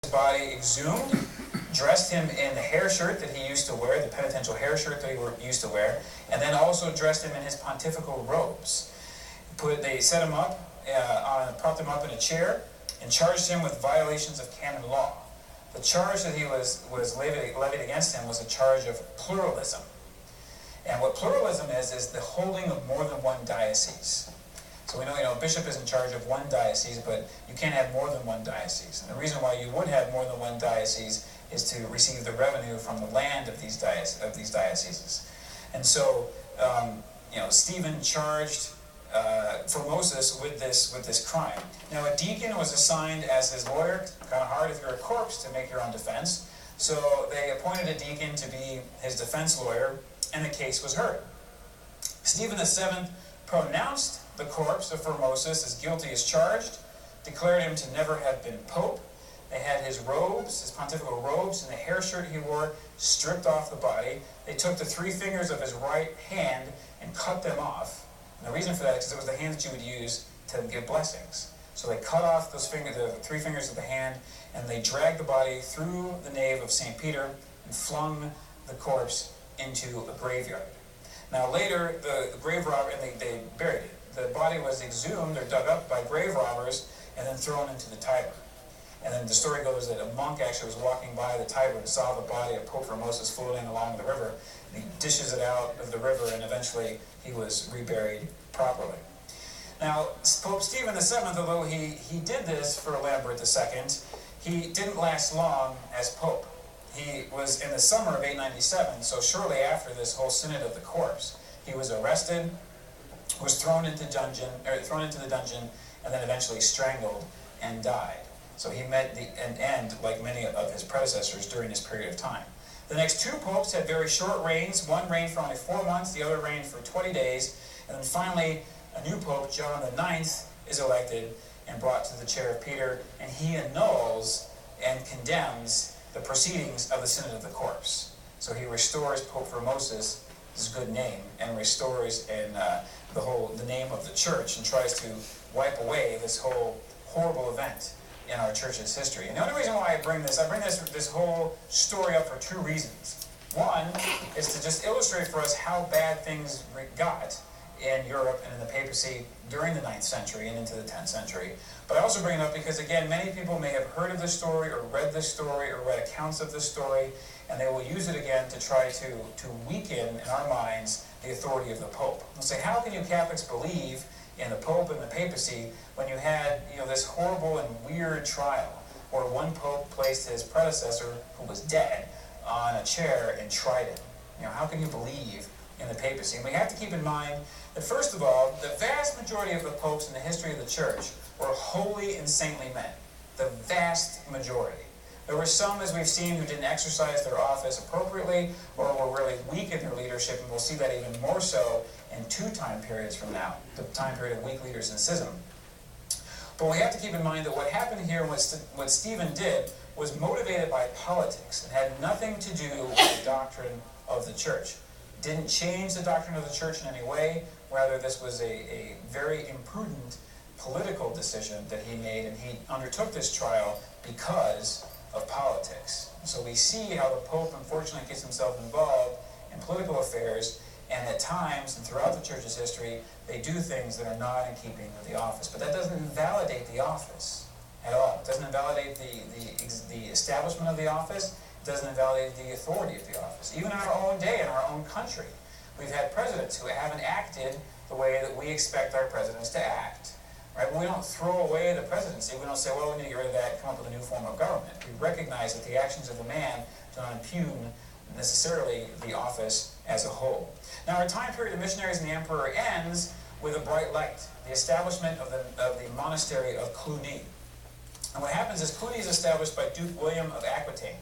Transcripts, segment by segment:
body exhumed, dressed him in the hair shirt that he used to wear, the penitential hair shirt that he used to wear, and then also dressed him in his pontifical robes. They set him up, propped him up in a chair, and charged him with violations of canon law. The charge that he was levied against him was a charge of pluralism. And what pluralism is the holding of more than one diocese. So we know, bishop is in charge of one diocese, but you can't have more than one diocese. And the reason why you would have more than one diocese is to receive the revenue from the land of these dioceses. And so, Stephen charged Formosus with this crime. Now, a deacon was assigned as his lawyer. Kind of hard if you're a corpse to make your own defense. So they appointed a deacon to be his defense lawyer, and the case was heard. Stephen VII pronounced the corpse of Formosus as guilty as charged, declared him to never have been pope. They had his robes, his pontifical robes, and the hair shirt he wore stripped off the body. They took the 3 fingers of his right hand and cut them off. And the reason for that is because it was the hand that you would use to give blessings. So they cut off those the 3 fingers of the hand, and they dragged the body through the nave of St. Peter and flung the corpse into a graveyard. Now later, the grave robber, and they buried it. The body was exhumed or dug up by grave robbers and then thrown into the Tiber. And then the story goes that a monk actually was walking by the Tiber and saw the body of Pope Formosus floating along the river. And he dishes it out of the river, and eventually he was reburied properly. Now, Pope Stephen VII, although he did this for Lambert II, he didn't last long as Pope. He was in the summer of 897, so shortly after this whole Synod of the Corpse, he was arrested, was thrown into the dungeon, and then eventually strangled and died. So he met an end, like many of his predecessors, during this period of time. The next 2 popes had very short reigns. One reigned for only 4 months, the other reigned for 20 days, and then finally a new pope, John IX, is elected and brought to the chair of Peter, and he annuls and condemns the proceedings of the Synod of the Corpse. So he restores Pope Formosus his good name and restores the name of the church and tries to wipe away this whole horrible event in our church's history. And the only reason why I bring this whole story up for 2 reasons. One is to just illustrate for us how bad things got in Europe and in the papacy during the 9th century and into the 10th century. But I also bring it up because, again, many people may have heard of this story or read this story or read accounts of this story, and they will use it again to try to weaken in our minds the authority of the Pope. They'll say, how can you Catholics believe in the Pope and the papacy when you had this horrible and weird trial where one Pope placed his predecessor, who was dead, on a chair and tried him? How can you believe in the papacy? And we have to keep in mind that, first of all, the vast majority of the popes in the history of the church were holy and saintly men. The vast majority. There were some, as we've seen, who didn't exercise their office appropriately or were really weak in their leadership, and we'll see that even more so in 2 time periods from now, the time period of weak leaders and schism. But we have to keep in mind that what happened here, what Stephen did, was motivated by politics and had nothing to do with the doctrine of the church. Didn't change the doctrine of the church in any way. Rather, this was a very imprudent political decision that he made, and he undertook this trial because of politics. So we see how the Pope, unfortunately, gets himself involved in political affairs, and at times, and throughout the church's history, they do things that are not in keeping with the office. But that doesn't invalidate the office at all. It doesn't invalidate the establishment of the office. It doesn't invalidate the authority of the office. Even in our own day, in our own country, we've had presidents who haven't acted the way that we expect our presidents to act. Right? We don't throw away the presidency. We don't say, well, we need to get rid of that and come up with a new form of government. We recognize that the actions of the man do not impugn necessarily the office as a whole. Now, our time period of missionaries and the emperor ends with a bright light, the establishment of the monastery of Cluny. And what happens is Cluny is established by Duke William of Aquitaine.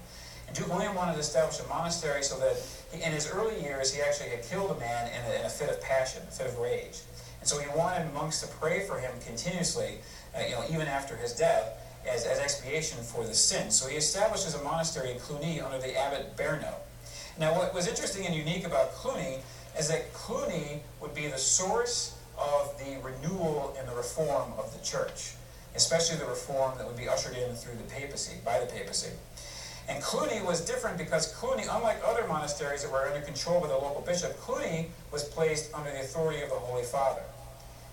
And Duke William wanted to establish a monastery so that in his early years he actually had killed a man in a fit of passion, a fit of rage. And so he wanted monks to pray for him continuously, even after his death, as expiation for the sin. So he establishes a monastery in Cluny under the abbot Berno. Now, what was interesting and unique about Cluny is that Cluny would be the source of the renewal and the reform of the church. especially the reform that would be ushered in through the papacy, by the papacy. And Cluny was different because Cluny, unlike other monasteries that were under control by the local bishop, Cluny was placed under the authority of the Holy Father.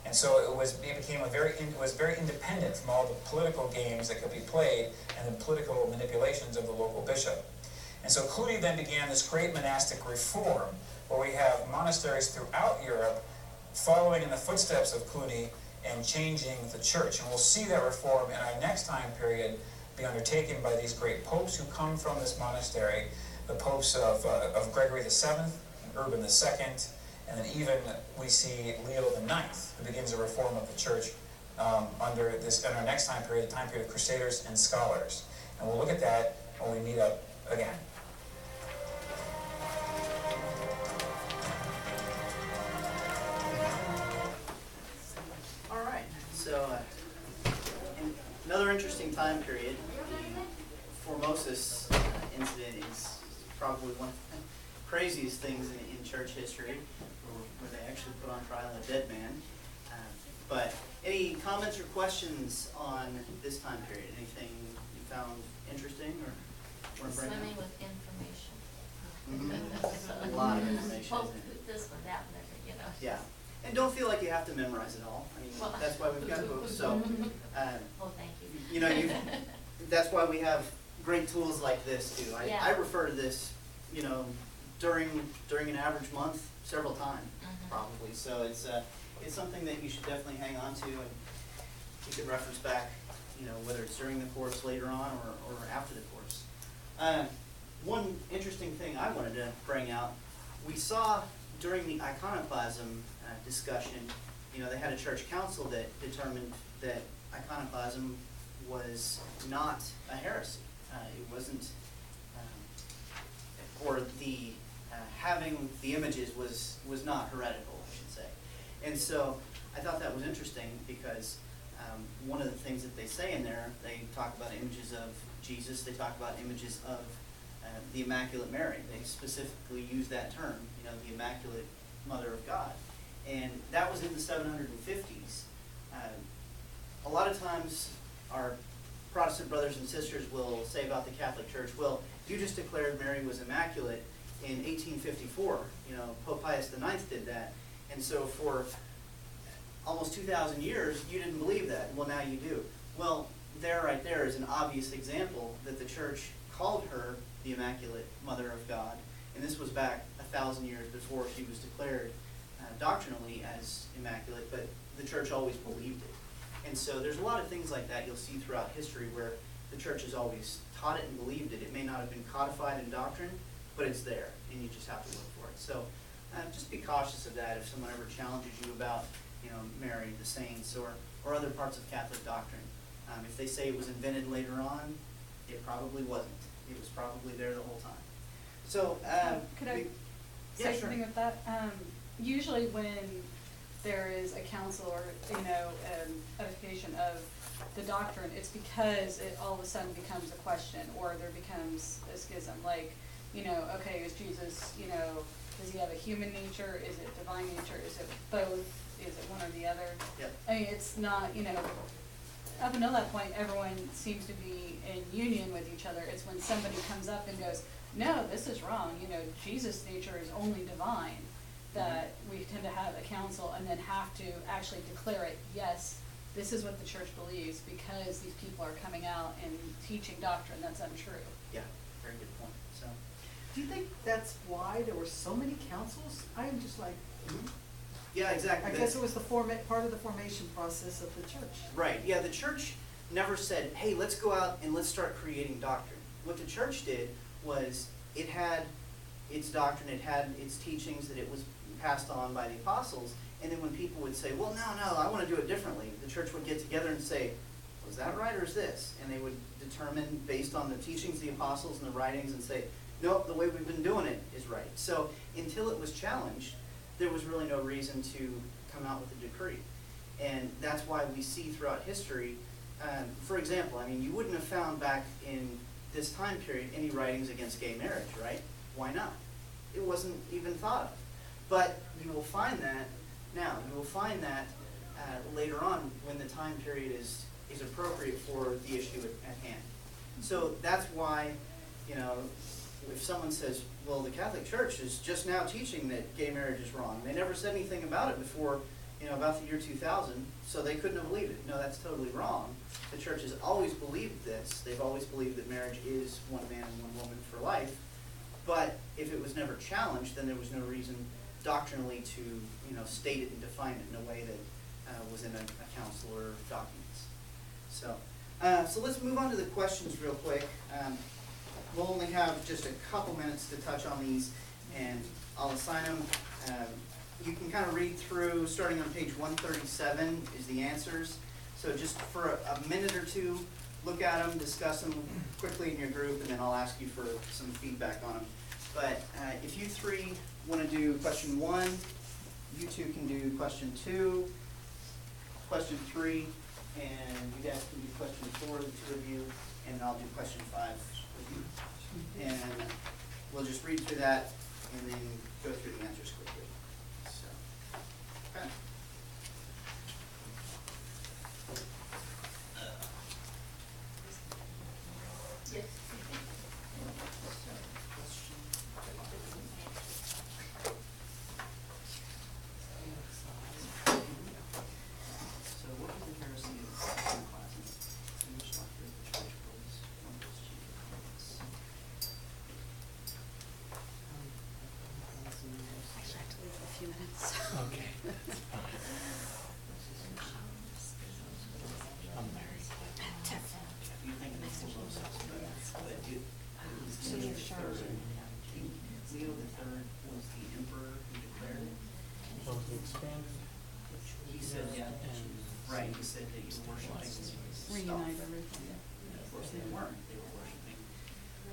And so it was very independent from all the political games that could be played and the political manipulations of the local bishop. And so Cluny then began this great monastic reform, where we have monasteries throughout Europe following in the footsteps of Cluny and changing the church. And we'll see that reform in our next time period be undertaken by these great popes who come from this monastery, the popes of Gregory VII, Urban II, and then even we see Leo IX, who begins a reform of the church under our next time period, the time period of Crusaders and Scholars. And we'll look at that when we meet up again. All right, so another interesting time period. The Formosus incident is probably one of the craziest things in church history, where they actually put on trial a dead man. But any comments or questions on this time period? Anything you found interesting or want to bring up? Swimming with information. Mm-hmm. A lot of information. Oh, this one, that one, you know. Yeah. And don't feel like you have to memorize it all. I mean, that's why we've got books. So, oh, thank you. you know, that's why we have great tools like this too. I refer to this, you know, during an average month several times, probably. So it's something that you should definitely hang on to, and you can reference back, you know, whether it's during the course later on or after the course. One interesting thing I wanted to bring out, we saw during the iconoclasm discussion, you know, they had a church council that determined that iconoclasm was not a heresy. It wasn't, or the having the images was not heretical, I should say. And so I thought that was interesting because one of the things that they say in there, they talk about images of Jesus, they talk about images of the Immaculate Mary. They specifically use that term, you know, the Immaculate Mother of God. And that was in the 750s. A lot of times our Protestant brothers and sisters will say about the Catholic Church, well, you just declared Mary was immaculate in 1854. You know, Pope Pius IX did that. And so for almost 2,000 years, you didn't believe that. Well, now you do. Well, right there is an obvious example that the church called her the Immaculate Mother of God. And this was back 1,000 years before she was declared doctrinally as immaculate, but the church always believed it. And so there's a lot of things like that you'll see throughout history where the church has always taught it and believed it. It may not have been codified in doctrine, but it's there, and you just have to look for it. So just be cautious of that if someone ever challenges you about, you know, Mary, the saints, or other parts of Catholic doctrine. If they say it was invented later on, it probably wasn't. It was probably there the whole time. So, could I say something with that? Usually when there is a council or, you know, edification of the doctrine, it's because it all of a sudden becomes a question, or there becomes a schism. Like, you know, okay, is Jesus, you know, does he have a human nature? Is it divine nature? Is it both? Is it one or the other? Yep. I mean, it's not, you know, up until that point, everyone seems to be in union with each other. It's when somebody comes up and goes, no, this is wrong, you know, Jesus' nature is only divine, that we tend to have a council and then have to actually declare it, yes, this is what the church believes, because these people are coming out and teaching doctrine that's untrue. Yeah, very good point. So, Do you think that's why there were so many councils? I'm just like, yeah, exactly. I guess it was the part of the formation process of the church. Right, yeah, the church never said, hey, let's go out and let's start creating doctrine. What the church did was it had its doctrine, it had its teachings that it was passed on by the apostles, and then when people would say, well, no, I want to do it differently, the church would get together and say, was that right or is this? And they would determine based on the teachings of the apostles and the writings and say, nope, the way we've been doing it is right. So until it was challenged, there was really no reason to come out with a decree. And that's why we see throughout history, for example, I mean, you wouldn't have found back in this time period any writings against gay marriage, right? Why not? It wasn't even thought of. But you will find that now. You will find that later on when the time period is is appropriate for the issue at hand. So that's why, you know, if someone says, well, the Catholic Church is just now teaching that gay marriage is wrong, they never said anything about it before, you know, about the year 2000, so they couldn't have believed it. No, that's totally wrong. The Church has always believed this. They've always believed that marriage is one man and one woman for life. But if it was never challenged, then there was no reason doctrinally to, you know, state it and define it in a way that was in a council or documents. So, so let's move on to the questions real quick. We'll only have just a couple minutes to touch on these, and I'll assign them. You can kind of read through, starting on page 137 is the answers. So just for a minute or two, look at them, discuss them quickly in your group, and then I'll ask you for some feedback on them. But if you three want to do question 1, you two can do question 2, question 3, and you guys can do question 4, the two of you, and I'll do question 5 with you. And we'll just read through that and then go through the answers quickly. So, okay. Yes. So what is the heresy of iconoclasm? In which doctrine of the church holds one of its chief components? I have to leave in a few minutes. Okay. I'm married. You think it makes a little sense, but it was Leo the Third. Leo the Third was the emperor who declared it. Well, he expanded. He said, yeah, right, he said that you were worshiping stuff. Reunite everything. And of course, they weren't. They were worshiping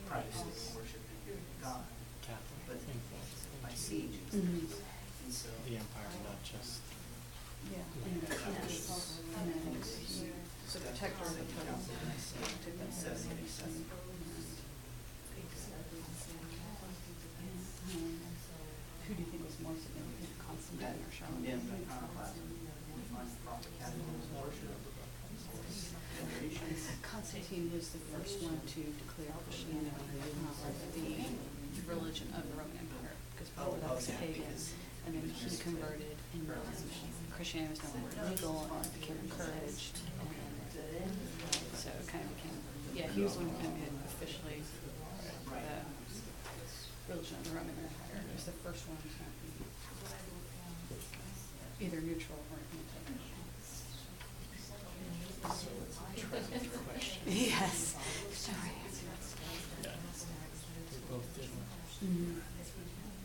Christ. They were worshiping God. Catholic But influence by into siege. Mhm. And so, the empire, not just Yeah. And then he's the protector of the Pope. Took that 787. Who do you think was more significant, Constantine or Charlemagne? condemned iconoclasm. We find the prophet catechism worship. Constantine was the first one to declare Christianity the religion of the Roman Empire, because before that was pagan, and then he converted, and Christianity was no longer legal, and it became encouraged, and so it kind of became, yeah, he was the one who kind of made it officially the religion of the Roman Empire. It was the first one to not be either neutral or anti-Christian. Yes. Sorry. yeah. We both did. Mm-hmm.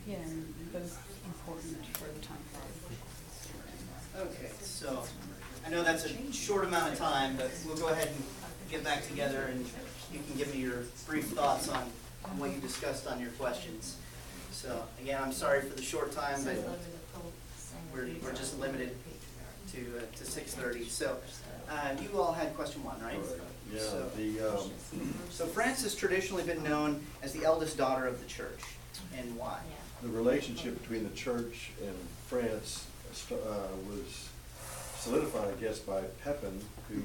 Yeah, and both important for the time frame. Okay, so I know that's a short amount of time, but we'll go ahead and get back together and you can give me your brief thoughts on what you discussed on your questions. So again, I'm sorry for the short time, but we're just limited to 6:30. So you all had question 1, right? Yeah, So, so France has traditionally been known as the eldest daughter of the church, and why? the relationship between the church and France was solidified, I guess, by Pepin, who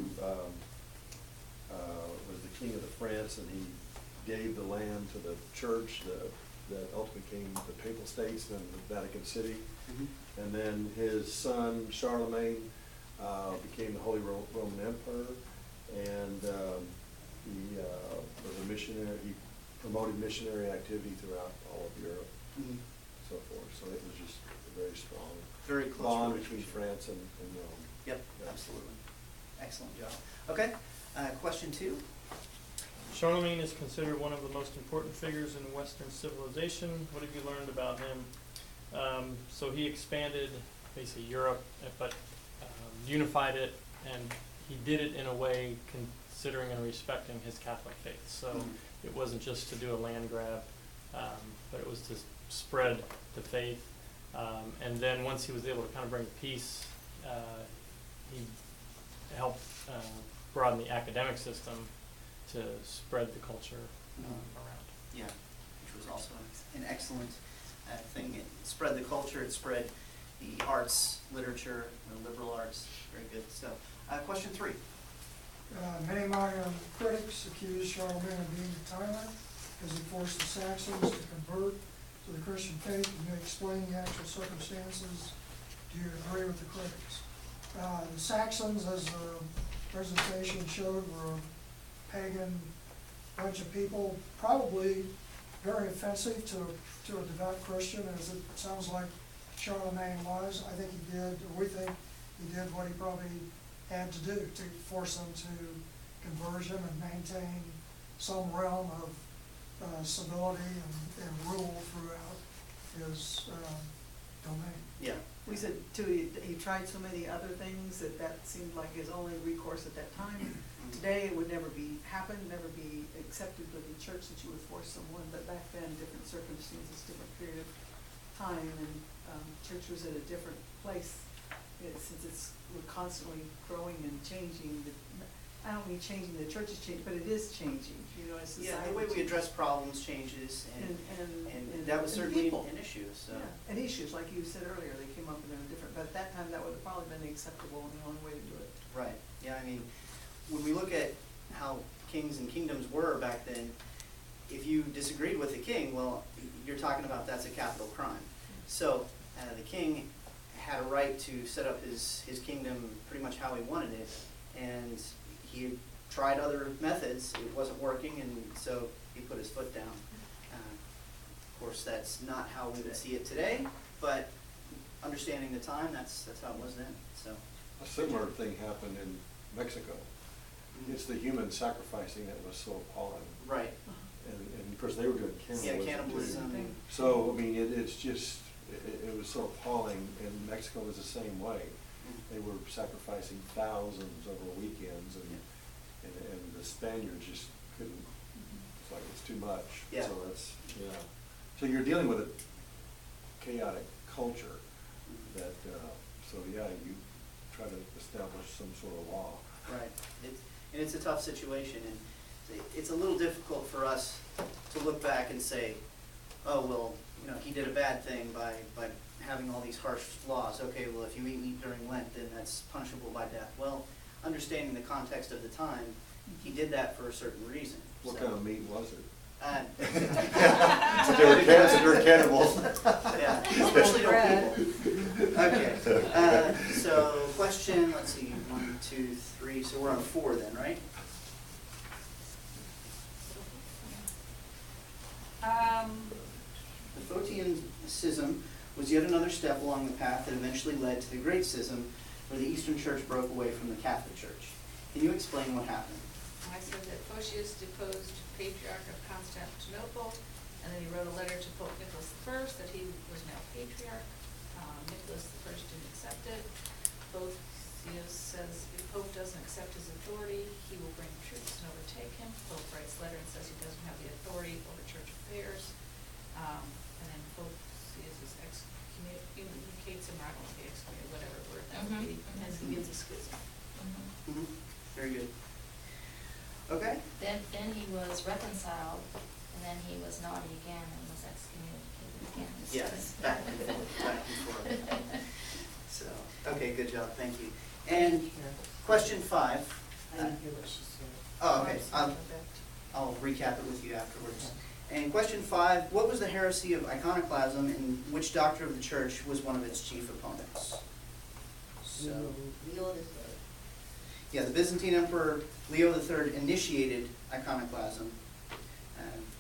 was the king of the France, and he gave the land to the church that ultimately became the Papal States and the Vatican City. Mm-hmm. And then his son Charlemagne became the Holy Roman Emperor, and he was a missionary. He promoted missionary activity throughout all of Europe, Mm-hmm. so forth. So it was just a very strong Very close bond between relationship. France and Rome. Yep, absolutely. Excellent job. Okay, question 2. Charlemagne is considered one of the most important figures in Western civilization. What have you learned about him? So he expanded basically Europe, but unified it, and he did it in a way considering and respecting his Catholic faith. So it wasn't just to do a land grab, but it was to spread the faith. And then once he was able to kind of bring peace, he helped broaden the academic system to spread the culture around. Yeah, which was also an excellent thing. It spread the culture, it spread the arts, literature, the liberal arts. Very good. So, question 3. Many modern critics accuse Charlemagne of being a tyrant as he forced the Saxons to convert to the Christian faith. Can you explain the actual circumstances? Do you agree with the critics? The Saxons, as the presentation showed, were a pagan bunch of people, probably very offensive to a devout Christian, as it sounds like Charlemagne was. I think he did, or we think he did what he probably had to do to force them to conversion and maintain some realm of civility and rule throughout his domain. Yeah. We said too, he tried so many other things that seemed like his only recourse at that time. Today, it would never never be accepted within the church that you would force someone, but back then, different circumstances, different period of time, and church was at a different place. Since we're constantly growing and changing, I don't mean changing, the church is changing, but it is changing, you know, as society. Yeah, the way we address problems changes, and that was and certainly people. an issue, so. Yeah, and issues, like you said earlier, they came up in a different, but at that time, that would have probably been acceptable and the only way to do it. Right, yeah, I mean, when we look at how kings and kingdoms were back then, if you disagreed with the king, well, you're talking about that's a capital crime. So, the king had a right to set up his kingdom pretty much how he wanted it, and he tried other methods, it wasn't working, and so he put his foot down. Of course, that's not how we would see it today, but understanding the time, that's how it was then, so. A similar thing happened in Mexico. It's the human sacrificing that was so appalling. Right. And of course, they were doing cannibalism. Yeah, cannibalism. So, I mean, it's just, it was so appalling, and Mexico was the same way. They were sacrificing thousands over weekends, and the Spaniards just couldn't, it's like, it's too much. Yeah. So that's, yeah. So you're dealing with a chaotic culture that, so yeah, you try to establish some sort of law. Right. And it's a tough situation, and it's a little difficult for us to look back and say, oh, well, you know, he did a bad thing by having all these harsh laws. Okay, well, if you eat meat during Lent, then that's punishable by death. Well, understanding the context of the time, he did that for a certain reason. What So, kind of meat was it? they were cannibals. Yeah, especially to people. Okay, so question, let's see, 1, 2, 3, so we're on 4 then, right? The Photian Schism was yet another step along the path that eventually led to the Great Schism, where the Eastern Church broke away from the Catholic Church. Can you explain what happened? I said that Photius deposed Patriarch of Constantinople, and then he wrote a letter to Pope Nicholas I that he was now Patriarch. Nicholas I didn't accept it. Photius says if Pope doesn't accept his authority, he will bring troops and overtake him. Pope writes a letter and says he doesn't have the authority over church affairs. And then Photius excommunicates him, or I don't know if he excommunicates, whatever word that would be, and he gives a schism. Very good. Okay. Then he was reconciled, and then he was naughty again and was excommunicated again. Yes, back and forth, back and forth. So, okay, good job, thank you. And question 5. I didn't hear what she said. Oh, okay, I'll recap it with you afterwards. And question 5, what was the heresy of iconoclasm, and which doctor of the church was one of its chief opponents? So, Leo the yeah, the Byzantine Emperor Leo III initiated iconoclasm,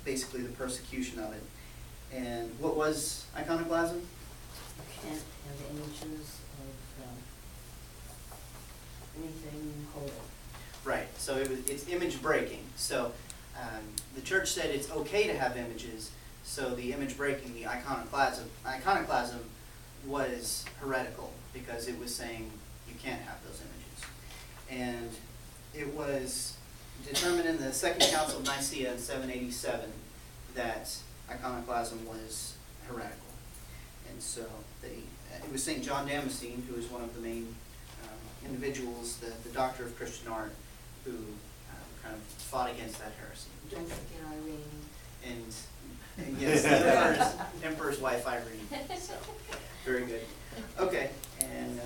basically the persecution of it. And what was iconoclasm? You can't have images of anything holy. Right, so it's image breaking. So the church said it's okay to have images, so the image breaking, the iconoclasm was heretical because it was saying you can't have those images. And it was determined in the Second Council of Nicaea in 787 that iconoclasm was heretical. And so it was St. John Damascene, who was one of the main individuals, the doctor of Christian art, who kind of fought against that heresy. Don't forget Irene. And yes, the emperor's wife, Irene. So, very good. Okay, and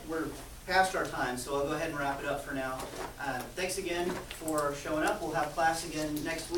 we're past our time, so I'll go ahead and wrap it up for now. Thanks again for showing up. We'll have class again next week.